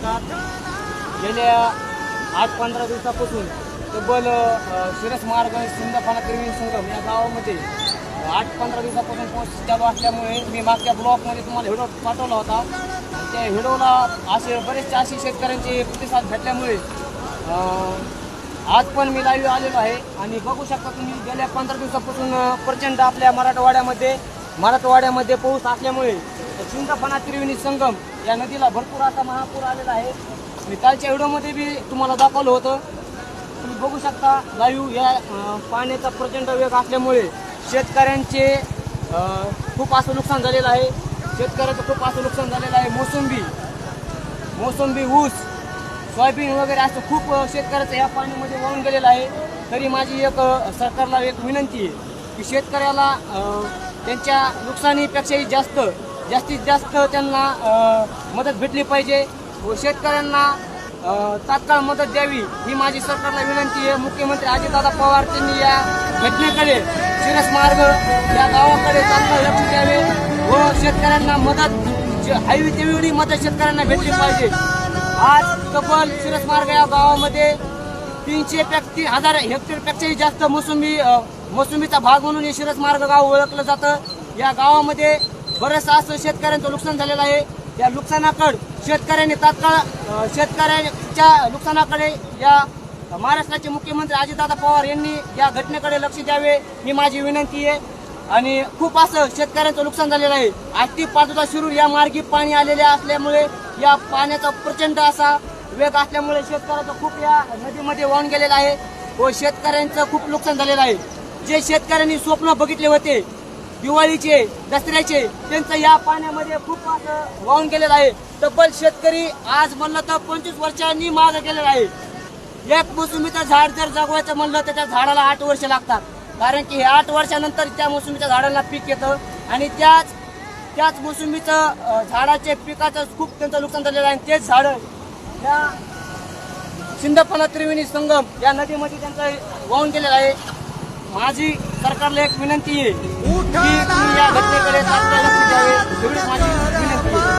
नमस्कार. गेल्या 8-15 दिवसापासून तब्बल शिरस मार्ग सिंदफाना त्रिवेणी संगम या गावामध्ये 8-15 दिवसापासून पोस्ट चालू असल्यामुळे मी मागच्या ब्लॉकमध्ये तुम्हाला व्हिडिओ पाठवला होता आणि त्या व्हिडिओला बरेचसे शेतकऱ्यांचे प्रतिसाद भेटल्यामुळे आज पण मी लाईव्ह आलेलो आहे. आणि बघू शकता तुम्ही गेल्या 15 दिवसापासून प्रचंड आपल्या मराठवाड्यामध्ये पाऊस असल्यामुळे सिंदफाना त्रिवेणी संगम या नदीला भरपूर असा महापूर आलेला आहे. मी कालच्या व्हिडिओमध्ये बी तुम्हाला दाखवलं होतं. तुम्ही बघू शकता लाईव्ह या पाण्याचा प्रचंड वेग असल्यामुळे शेतकऱ्यांचे खूप असं नुकसान झालेलं आहे. मोसंबी, ऊस, सोयाबीन वगैरे असं खूप शेतकऱ्याचं या पाण्यामध्ये वाहून गेलेलं आहे. तरी माझी एक सरकारला एक विनंती आहे की शेतकऱ्याला त्यांच्या नुकसानीपेक्षाही जास्तीत जास्त त्यांना मदत भेटली पाहिजे व शेतकऱ्यांना तात्काळ मदत द्यावी ही माझी सरकारला विनंती आहे. मुख्यमंत्री अजितदादा पवार त्यांनी या घटनेकडे शिरस मार्ग या गावाकडे तात्काळ लक्ष द्यावे व शेतकऱ्यांना मदत हवी तेवढी मदत शेतकऱ्यांना भेटली पाहिजे. आज तब्बल शिरस मार्ग या गावामध्ये 300,000 हेक्टरपेक्षाही जास्त मोसंबीचा भाग म्हणून हे शिरस मार्ग गाव ओळखलं जातं. या गावामध्ये बरंचसं असं शेतकऱ्यांचं नुकसान झालेलं आहे. या नुकसानाकडे शेतकऱ्यांनी तात्काळ शेतकऱ्यांच्या नुकसानाकडे या महाराष्ट्राचे मुख्यमंत्री अजितदादा पवार यांनी या घटनेकडे लक्ष द्यावे ही माझी विनंती आहे. आणि खूप असं शेतकऱ्यांचं नुकसान झालेलं आहे. आष्टी पाटोदा शिरूर या मार्गी पाणी आलेले असल्यामुळे या पाण्याचा प्रचंड असा वेग असल्यामुळे शेतकऱ्याचं खूप या नदीमध्ये वाहून गेलेलं आहे व शेतकऱ्यांचं खूप नुकसान झालेलं आहे. जे शेतकऱ्यांनी स्वप्न बघितले होते दिवाळीचे, दसऱ्याचे, त्यांचं या पाण्यामध्ये खूप असं वाहून गेलेलं आहे. तब्बल शेतकरी आज म्हणलं तर 25 वर्षांनी मागे गेलेला आहे. एक मोसंबीचं झाड जर जगवायचं म्हणलं तर त्या झाडाला 8 वर्ष लागतात. कारण की हे 8 वर्षानंतर त्या मोसंबीच्या झाडाला पीक येतं आणि त्याच मोसंबीचं झाडाचे पिकाचं खूप त्यांचं नुकसान झालेलं आहे. तेच झाडं या सिंदफाना त्रिवेणी संगम या नदीमध्ये त्यांचं वाहून गेलेलं आहे. माझी सरकारला एक विनंती आहे की तुम्ही या घटनेकडे तात्काळ लक्ष द्यावे एवढीच माझी